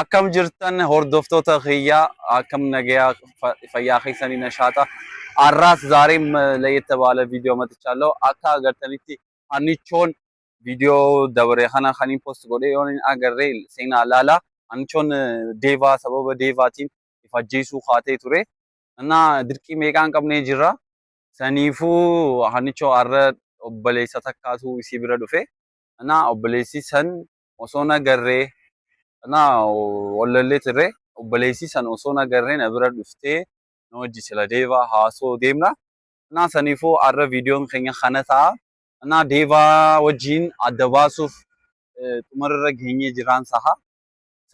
akkam jirtan hordoftoota khiyyaa akkam nagayaa fayyaa keessanii nashaata arraas ዛሬም ለየት ባለ ቪዲዮ መጥቻለሁ akka agartanitti አንቾን ቪዲዮ ደብረ ኸና ኸኒን ፖስት ጎዴ ዮን አገሬ ሴና ላላ አንቾን ዴቫ ሰበበ ዴቫቲን ይፈጄሱ ኻቴ ቱሬ እና ድርቂ ሜቃን ቀብኔ ጅራ ሰኒፉ አንቾ አረ ኦበሌሰ ተካቱ ሲብረ ዱፌ እና ኦበሌሲ ሰን ኦሶና ገሬ እና ወለሌ ትሬ ኦበሌሲ ሰን ኦሶና ገሬ ነብረ ዱፍቴ noji sila deva haso demna na sanifo arra video khenya khanata na deva wajin adabasuf tumarra ghenye jiran saha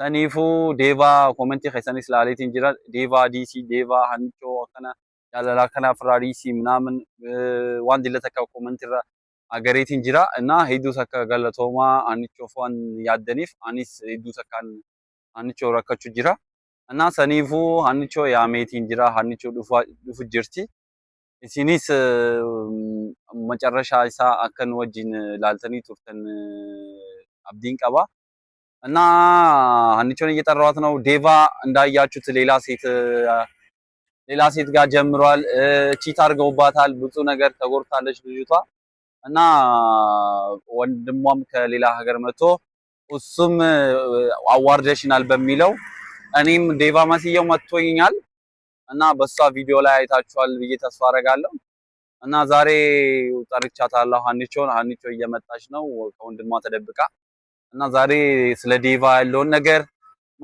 sanifo deva comment khaysan islaletin jira deva dc deva hancho kana yalala kana frarisi mnamen wandile taka comment ra agaretin jira na hedu saka galatoma ancho fon yadanif anis hedu sakan ancho rakachu jira እና ሰኒፉ አንቾ ያሜት እንጅራ አንቾ ዱፉ ጅርቲ ሲኒስ መጨረሻ ኢሳ አከን ወጂን ላልተኒ ቱርተን አብዲን ቀባ እና አንቾን እየጠራዋት ነው ዴቫ እንዳያችሁት ሌላ ሴት ጋር ጀምሯል ቺት አርገውባታል ብዙ ነገር ተጎርታለች ልጅቷ እና ወንድሟም ከሌላ ሀገር መጥቶ እሱም አዋርደሽናል በሚለው እኔም ዴቫ ማሲየው መጥቶኛል እና በሷ ቪዲዮ ላይ አይታችኋል ብዬ ተስፋ አደርጋለሁ እና ዛሬ ጠርቻታለሁ አንቾ እየመጣች ነው ከወንድሟ ተደብቃ እና ዛሬ ስለ ዴቫ ያለውን ነገር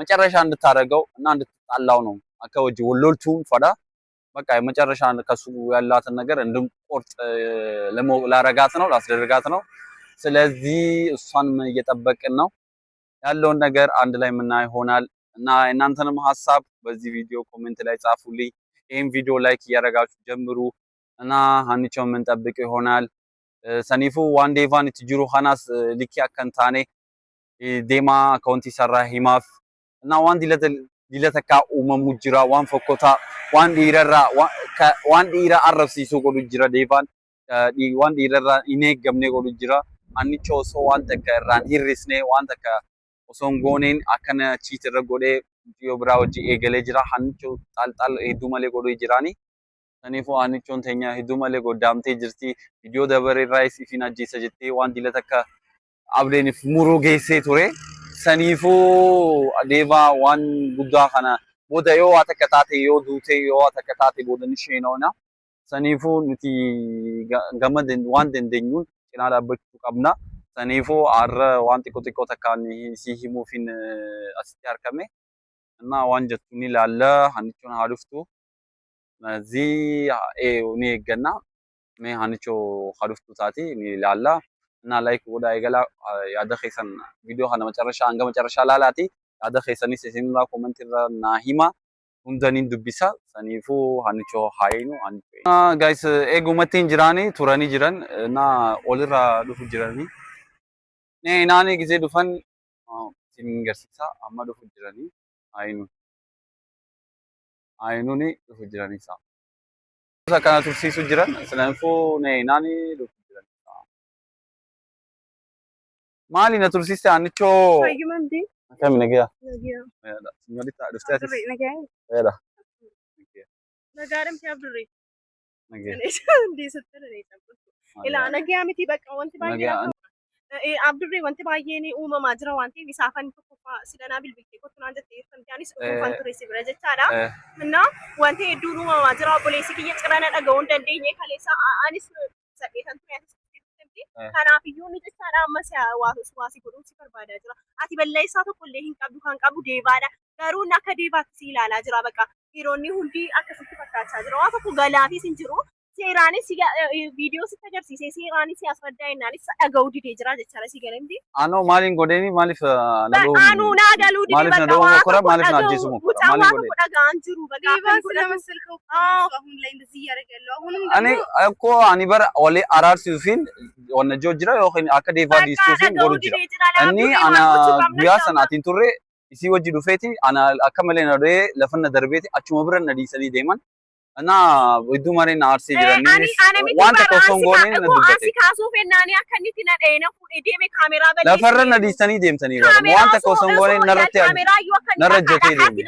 መጨረሻ እንድታረገው እና እንድትጣላው ነው አከወጂ ወሎልቱ ፈዳ በቃ መጨረሻ ከሱ ያላትን ነገር እንድንቆርጥ ላረጋት ነው ላስደርጋት ነው ስለዚህ እሷን እየጠበቅን ነው ያለውን ነገር አንድ ላይ ምናይ ሆናል እና እናንተንም ሐሳብ በዚህ ቪዲዮ ኮሜንት ላይ ጻፉልኝ ይሄን ቪዲዮ ላይክ ያረጋችሁ ጀምሩ እና አንቾም ምን ጠብቅ ይሆናል ሰኒፉ ዋን ዴቫን ትጅሩ ኻናስ ሊኪያ ከንታኔ ዴማ አካውንት ይሰራ ሂማፍ እና ዋን ዲለተካ ኡመሙ ጅራ ዋን ፈኮታ ዋን ዲራ አረብሲሱ ጎዱ ጅራ ዴቫን ዋን ዲራ ኢኔ ገምኔ ጎዱ ጅራ አንቾ ሶ ዋን ተከራን ሂሪስኔ ዋን ተከ osongonen akana cheat ragode video braoji egele jira hancho tal hedu male godo jirani sanifo anchon tenya hedu male godamte jirti video dabare rice ifina jisa jette wan dilataka abdenif muru geese ture sanifo deva wan gudda khana boda yo atakatate yo dute yo atakatate bodan shenona sanifo niti gamaden wan dendenyun kinala bachtu qabna ሰኒፎ አረ ዋን ቲኮ ተካኒ ሲሂሙፊን አስቲያር ከመ እና ዋንጀቱኒ ላለ አንቾን ሀዱፍቱ ነዚ ኡኒ ገና ሜ አንቾ ሀዱፍቱ ታቲ ኒ ላላ እና ላይክ ወዳ አይገላ ያደኸሰን ቪዲዮ ሀነ መጨረሻ ላላቲ ያደኸሰኒ ሲሲንላ ኮሜንት ና ሂማ ሁንደኒን ዱቢሳ ሰኒፎ አንቾ ሃይኑ አንቾ ጋይስ ኤጉመቲን ጅራኒ ቱራኒ ጅራን እና ኦልራ ዱፉ ጅራኒ ne naani gize dufan singarsiisa amma dufu jirani ayinuni dufu jirani sa kana tursiisu jiran sanafo ne naani dufu jirani sa mali na tursiiste anicho ayyumandi kam nagiya nagiya signorita duftate nagiya weda nagaram tabri nagiya ndi sattere ne tabbu ila nagiya miti baka wanti bagira abdurri wanti baay'een uumamaa jira wanti isaafan tokko sidana bilbiltee kottunaan jettee fanjaanis ufan ture sibira jechaadha minna wanti hedduun uumamaa jira obboleessi kiyya cirana dhaga'uun dandeenye kaleessa anis saddeetan ture kanaaf iyyuu ni jechaadha ammas waasi godhuusi barbaadaa jira ati balleessaa tokko illee hin qabdu kan qabu deebaadha garuu akka deebaatti si ilaalaa jira bakka dhiironni hundi akkasitti fakkaachaa jira waan tokko galaafis hin jiru seeraanis video sitti agarsiise seeraanis asfaddaa innaanis dhaga'uu didee jira jechaadha si galamti ano maalin godheeni maaliif nagoo anu nagaluu didee maaliif nadoo mokora maaliif naajisumu maalin godhe dhagaan jiru baga ስለመሰልከው አሁን ላይ እንደዚህ ያረጋለው አሁንም ani እኮ ani bar wali araarsiisuufin wanna joo jira yookiin akka deevaa diisuufin godhu jira inni ana guyyaa sanaatiin turre isii wajji dhufeeti ana akka malee na dhee lafanna darbeeti achuma bira na dhiisanii deeman እና iddumanii na arsii jiranii Ani miti wanta bara osoo hin gooneen na dubbate. Asi kaasuuf ennaan akkanitti na dhee na fuudhee deeme kaameraa balleessee. Lafarra na dhiistanii deemtanii bara wanta osoo hin gooneen narratti narra jetee deeme.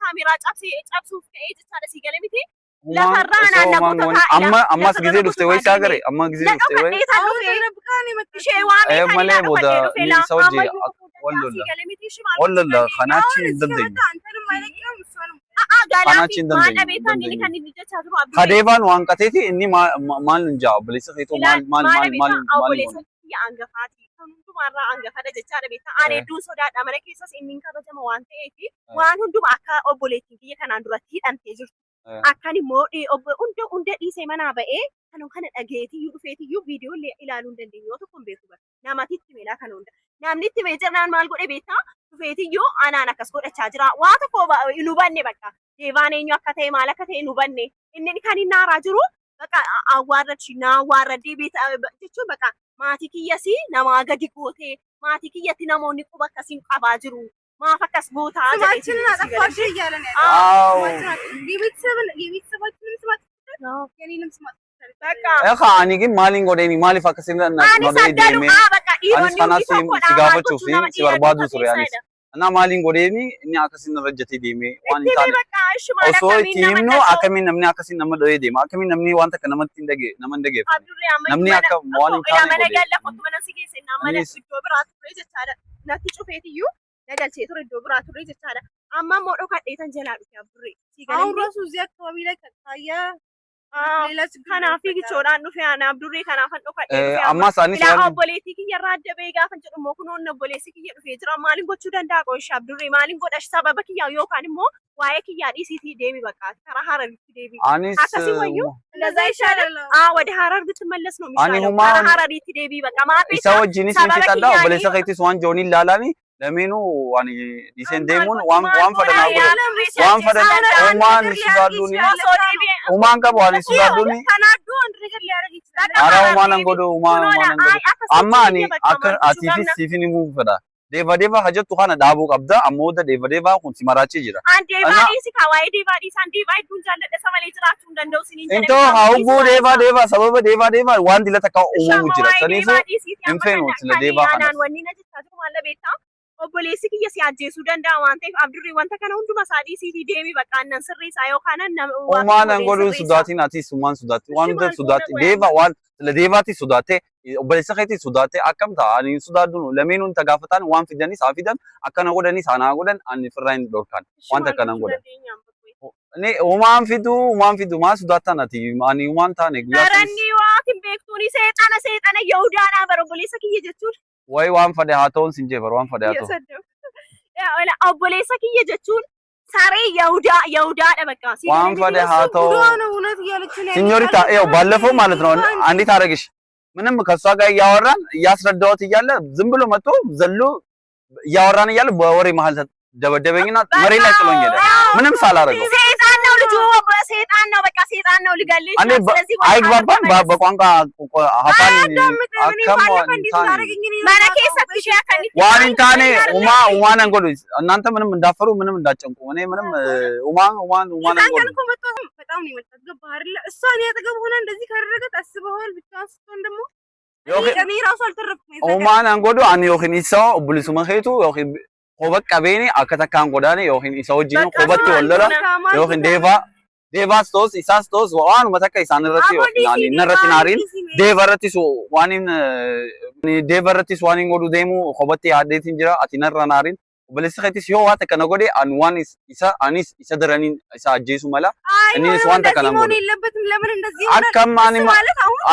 Kaameraa cabsuuf ka'ee jechaadha si galee miti. Lafarra anaan namoota taa'edha. Ammas gisee dhufte wayi saa garee amma gisee dhufte wayi. Ishee waamee kan malee booda ni isa wajji wallolla kanaachi hin dandeenyu. Kanaachi hin dandeenyu. Kadeebaan waan qateeti inni maal hin jaa obboleessa keetuu maal angafaati. Hundumarraa angafadha jechaadha beektaa. Ani hedduun sodaadha mana keessas inni kabajama waan ta'eef waan hunduma akka obboleettiin biyya kanaan duratti hidhamtee jirtu. Akkan immoo hunda dhiisee manaa ba'ee kana dhageetiyyuu dhufeetiyyuu viidiyoo ilaaluu hin dandeenyu yoo tokko hin beeku bara. Namatti itti meelaa kana hunda. Namni itti mee jirnaan maal godhe beektaa? Dhufeetiyyuu anaan akkas godhachaa jira. Waa tokko hin hubanne bakka. Deebaan eenyu akka ta'e maal akka ta'e hin hubanne. Inni kan inni haaraa jiru bakka awwaarraddee jechuun bakka maatii kiyyasi namaa gadi gootee maatii kiyyatti namoonni quba akkasiin qabaa jiru. Maaf akkas gootaa ስማችንን አጠፋሽ እያለ ነው አዎ የቤተሰባችንን ስም አጥፍተሽ የኔንም ስም አጥፍተሽ በቃ እኔ ግን ማሊን ጎዴኒ ማሊፍ አከሲና ነው ዴሜ አኒስ ካናስ ሲጋፈቹ ሲበርባዱ ሱሪያኒስ እና ማሊን ጎዴኒ እኛ አከሲና ረጀቴ ዴሜ ዋን ታን ኦሶ ቲምኖ አከሚን ነምኒ አከሲና ነመ ዶይ ዴማ አከሚን ነምኒ ዋንተ ከነመት እንደገ ነመ እንደገ ነምኒ አከ ዋን ታን ጎዴኒ ያለ ቆጥ መነስ ጌሰና መለስ ቢዶ ብራት ፕሮጀክት አለ ነቲ ጩፌትዩ Nagalchee ture iddoo biraa ture jechaadha. Amma immoo dhokadheetan jalaa dhufe abburree. አሁን ራሱ እዚህ አካባቢ ላይ ከታየ kanaaf fiigichoodhaan dhufe ana abdurree kanaafan dhokadhee amma isaanis waan obboleettii kiyyarraa adda ba'ee gaafan jedhu immoo kunoon obboleessi kiyya dhufee jira maaliin gochuu danda'a qo'isha abdurree maaliin godha sababa kiyyaa yookaan immoo waa'ee kiyyaa dhiisiitii deemi bakka karaa hararitti deemi akkasii wayyuu እንደዛ ይሻላል ወደ ሀረር ብትመለስ ነው የሚሻለው ካራ ሀረሪtti deebii bakka maatii isa wajjinis ni fixadha obboleessa keetis waan jooniin laalaani ለሜኑ ዋን ዲሴን ዴሞን ዋን ፈደና ዋን ፈደና ኦማን ሲባዱኒ ኦማን ከቧን ሲባዱኒ ከናዱ አንድ ነገር ሊያረግ ይችላል አራ ኦማን አንጎዶ ኦማን አንጎዶ አማኒ አከር አቲፊስ ሲፊኒ ሙፈዳ ዴቫ ሀጀቱ ካና ዳቡ ቀብዳ አሞደ ዴቫ ኩን ሲመራቺ ጅራ አንዴ ባዲ ሲካዋይ ዴቫዲ ሳንዴ ባይ ዱንጃለ ደሰመለ ጅራቹ እንደው ሲኒ እንቶ ሃውቡ ዴቫ ሰበበ ዴቫ ዋን ዲለተካ ኦሙ ጅራ ሰኒፉ እንፌኑ ስለ ዴቫ ካና ወኒ ነጅታቱ ማለ ቤታ obboleessi kiyya si ajjeesuu danda'a waan ta'eef abdurri wanta kana hunduma isaa dhiisiitii deemi bakka annan sirreessaa yookaan uumaan godhuun sodaatiin atiis uumaan sodaatti waan hunda sodaatti deeva waan sila deevaati sodaatte obboleessa keetii sodaatte akkam ta'a ani sodaadduun lameenuun tagaafatan waan fidanis haa fidan akkana godhanis anaa godhan ani firraa hin dhorkan wanta akkanan godhan. Uumaan fidu maa sodaattan ati ani uumaan taane guyyaa. Naranni waatiin beektuuni seexana Yahudaadhaa bara obboleessa kiyya jechuudha. Way waan fade haa ta'uun sin jeebar waan fade haa ta'u. Obboleessa kiyya jechuun saree Yahudaadha bakka. Waan fade haa ta'u. Signorita ባለፈው ማለት ነው አንዲት አረግሽ ምንም ከሷ ጋር እያወራን እያስረዳሁት እያለ ዝም ብሎ መጥቶ ዘሎ እያወራን እያለ በወሬ መሀል ደበደበኝና መሬት ላይ ጥሎኝ ሄደ ምንም ሳላረገው። ሰይጣን ነው ልጁ ሰይጣን ነው በቃ ሰይጣን ነው ልገልሽ። ስለዚህ አይግባባን በቋንቋ አፋን ዋንታኔ ኡማን አንጎዱ እናንተ ምንም እንዳፈሩ ምንም እንዳጨንቁ እኔ ምንም ኡማን አንጎዱ በጣም ነው የመጣው ገባህ አይደል? እሷን ያጠገብ ሆነ እንደዚህ ካደረገ ታስበዋል ብቻ ስትሆን ደግሞ እኔ ራሱ አልተረፍኩም። ኡማን አንጎዱ አን ዮኺን ኢሳው ቡሊሱ መሄቱ ዮኺን ቆበቅ ቀቤኒ አከተካን ጎዳኔ ዮኺን ኢሳው ጂኑ ቆበጥ ወለላ ዮኺን ዴቫስቶስ ኢሳስቶስ ዋን መተካ ኢሳንረቲ ዮኺን ነረቲናሪን ዴቨረቲሱ ዋኒን ዴቨረቲስ ዋኒን ጎዱ ዴሙ ቆበጥ ያዴቲን ጅራ አቲነራናሪን obboleessa keetis yoo waan takka na godhe an waan anis isa daraniin isa ajjeesu mala innis waan takka nan godhe akkam ani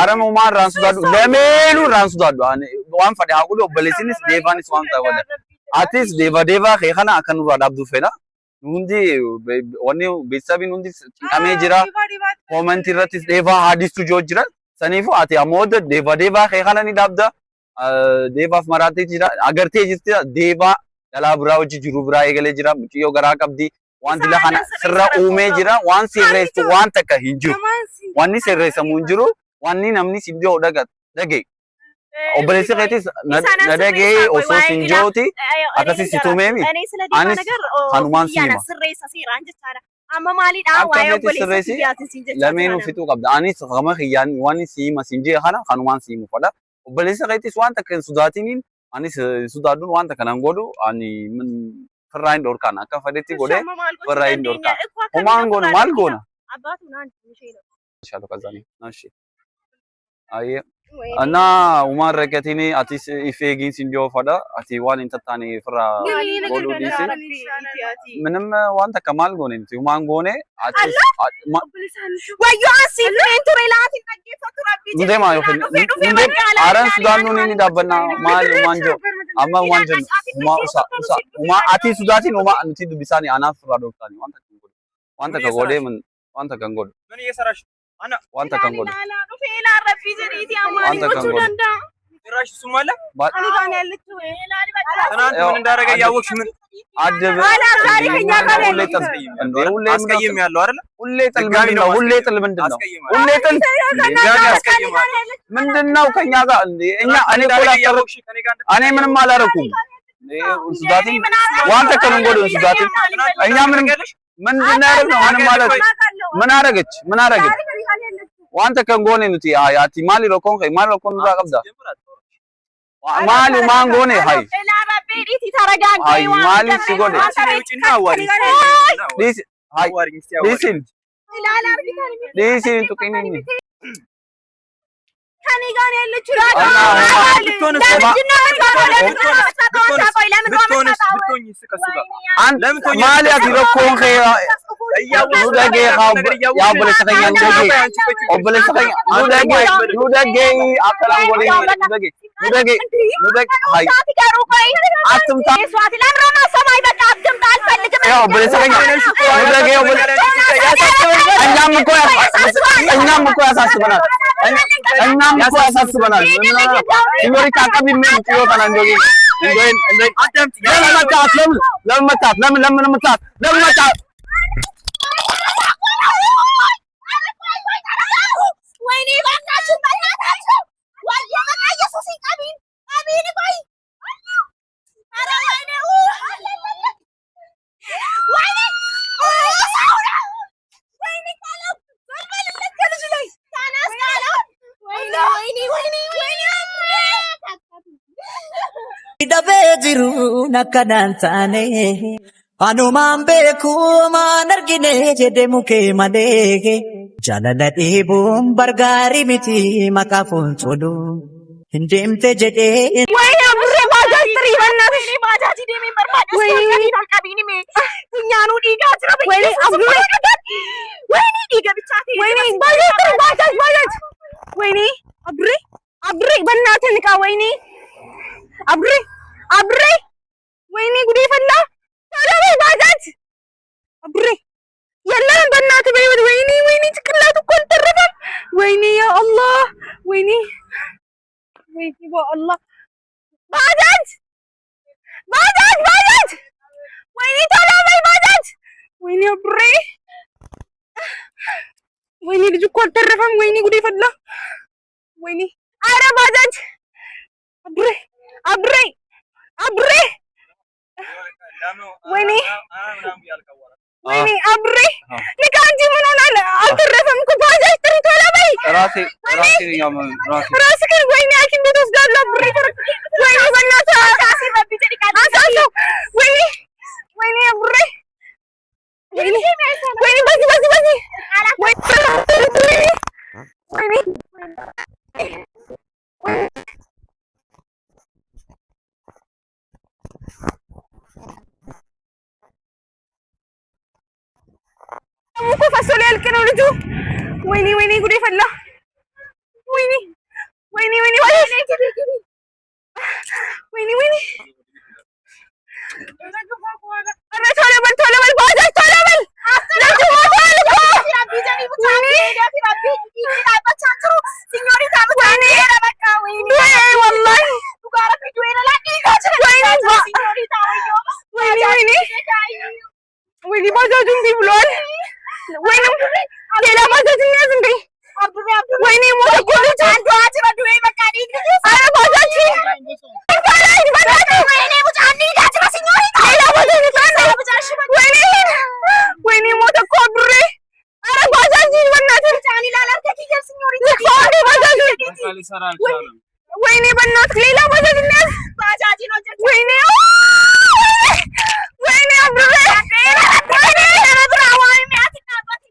aramumaan raan sodaadhu lameenu raan sodaadhu waan fadhe haa godhu obboleessinis deevaanis waan ta'e godhe atis deeva kee kana akka nurraa dhaabduuf fedha hundi wanni beeksisaabiin hundi cinqamee jira koomentii irrattis deevaa haadistu joo jira saniifu ati ammoo deeva kee kana ni dhaabda deevaaf maraatee jira agartee jirti deevaa dhalaa biraa hojii jiru biraa eegalee jira muciyyoo garaa qabdi wanti lafa kana sirra uumee jira waan sirreessu waan takka hin jiru wanni sirreessamu hin jiru wanni namni sinjoo dhage obboleessi keetis na dhagee osoo sinjooti akkasii si tumeemi anis kanumaan siima amma maalidha Akka waa'ee feeti obboleessa sirreessi kiyyaati siin jechaa lameenuu jira fixuu qabda. Anis gama kiyyaan waan siima siin jee kana kanumaan siimu fadha. Obboleessa keetis waan takka hin sodaatiniin anis sodaadhuun waan takka nan godhu ani firraa hin dhorkaan akka fedhetti godhee firraa hin dhorkaan. Homaan goonu maal goona? Abbaatu naan ishee ነው Shalo kazani. Nashi. Aye. እና ኡማን ረከቲኒ አቲስ ኢፌጊን ሲንጆ ፈዳ አቲ ዋን እንተታኒ ፍራ ጎዱ ዲሲ ምንም ዋንተ ከማል ጎኔ ንቲ ኡማን ጎኔ አቲስ ወዮ አሲ ፍሬንቱ ሬላት ተገፈቱ ረቢ እንዴ ማዮ እንዴ አረን ሱዳኑ ኒ ዳበና ማል ማንጆ አማ ማንጆ ኡማ አቲ ሱዳቲን ኡማ አንቲ ዱቢሳኒ አናፍ ፍራ ዶክታኒ ዋንተ ከጎዴ ምን ዋንተ ከንጎድ ምን እየሰራሽ አና ዋንተ ከንጎድ ፌላ ረቢ ዘሪቲ አማኒ ወቹ ደንዳ ራሽ ሱማለ አሊ ጋር ያለችው ትናንት ምን እንዳደረገ ያወቅሽ ምን አደበ አላ ዛሬ ከኛ ጋር ሁሌ ጥል እንዴ ሁሌ አስቀይም ያለው አይደል ሁሌ ጥል ምንድነው ሁሌ ጥል ምንድነው ሁሌ ጥል ምንድነው ከኛ ጋር እንዴ እኛ እኔ ቆላ ያወቅሽ ከኔ ጋር እኔ ምንም አላረኩም ሱዳቲ ዋንተ ከንጎድ ሱዳቲ እኛ ምንም ምንድነው ያደረግነው ምንም ማለት ምን አረገች ምን አረገች ዋንተ ከንጎኔ ኑቲ አቲ ማሊ ሮኮን ከይ ማሊ ሮኮን ራ ቀብዳ ማሊ ማንጎኔ ሃይ ፌላ ረቢ ዲቲ ተረጋጋ ሃይ ማሊ ሲጎዴ ውጪና አዋሪ ዲስ ሃይ አዋሪ እስቲ አዋሪ ዲሲን ላላ አርጊ ዲሲን ቱቂኒ ከኔ ጋር ያለችው ማሊያ ዲሮኮን ከይ ኑደጌ ያ በለሰከኛ ኑደጌ ኑደጌ አከላን ጎዴ ኑደጌ ሃይ አትምታ ስዋት ለምሮና ሰማይ በቃ አትምታ አልፈልግም ያው በለሰከኛ ኑደጌ እኛም እኮ ያሳስበናል ሲኞሪታ አቀቢ ምን ይወጣና እንጆጌ እንዴ አዳምጥ ለምን መጣት ወይኔ ባካችሁ በእናታችሁ ወይኔ በቃ ኢየሱስ ይቀቢን አሚን ቆይ አረ ወይኔ ወይኔ ወይኔ ካለው በልበልለት ከልጅ ላይ ታናስ ካለው ወይኔ Dabee jiru nakkanaan taane anumaan beeku maan argine jedhe mukee malee jaalala dhiibuun bargaarii miti maqaa fuulduru hin deemte jedhee. ወይኔ አብሬ ባጃጅ ጥሪ በእናትሽ ባጃጅ ዲሜ በርባዳ ስከኒ ታልቀቢኒ ሜ እኛኑ ዲጋ ትረብ ወይኔ አብሬ ወይኔ ዲጋ ብቻቴ ወይኔ ባጃጅ ወይኔ አብሬ በእናትህ ንቃ ወይኔ አብሬ ወይኔ ጉዴ ፈላ ታዲያ ባጃጅ አብሬ የለም በእናትህ በይወት ወይኔ ጭቅላቱ እኮ አልተረፈም ወይኔ ያ አላህ ወይኔ በአላህ ባጃጅ ወይኔ ቶሎ በይ ባጃጅ ወይኔ አብሬ ወይኔ ልጅ እኮ አልተረፈም ወይኔ ጉዴ ፈላ ወይኔ አረ ባጃጅ አብሬ ወይኔ አብሬ ንቃ እንጂ ምን ሆናለ አልተረፈም እኮ ባጃጅ ጥሪ ቶሎ በይ ራስህ ግን ወይኔ ሐኪም ቤት ወስዳለሁ አብሬ ወይኔ በእናትህ አሳሰው ወይኔ አብሬ ወይኔ በዚህ እኮ ፈሶ ሊያልቅ ነው ልጁ ወይኔ ጉዴ ፈላ ወይኔ ቶሎ በል ባጃጅ ቶሎ በል ወይኔ ባጃጁ እምቢ ብሏል ወይኔ ሌላ ባጃጅ እንያዝ እንዴ ወይኔ ሞተ እኮ ልጅ ኧረ ባጃጅ ወይኔ ሞተ እኮ ሊሰራ አልቻለም። ወይኔ በእናትህ ሌላ ባጃጅ ነው ባጃጅ ነው ጀት ወይኔ ወይኔ አብሬ ወይኔ ረብራዋይ ሚያትና አባቴ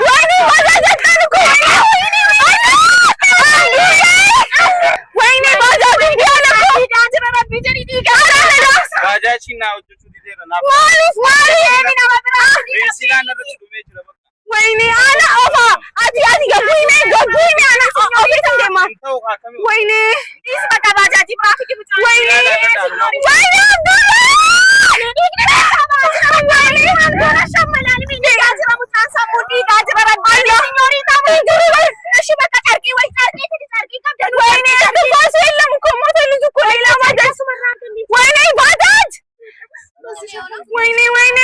ወይኔ ባጃጅ አጣልኩ ወይኔ ባጃጅ እንዲያለኩ ዳንት ረቢ ጀሪ ዲጋ ባጃቺና ወጥቱ ዲዘና ማሪስ የሚና ባትራ ሲላ ነብት ዱሜ ይችላል ወይኔ አላ ኦፋ አቲ ገቡኝ አና ኦፊት እንደማ ወይኔ ኢስ በቃ ባጃጅ ትራፊክ ብቻ ወይኔ ወይኔ ወይኔ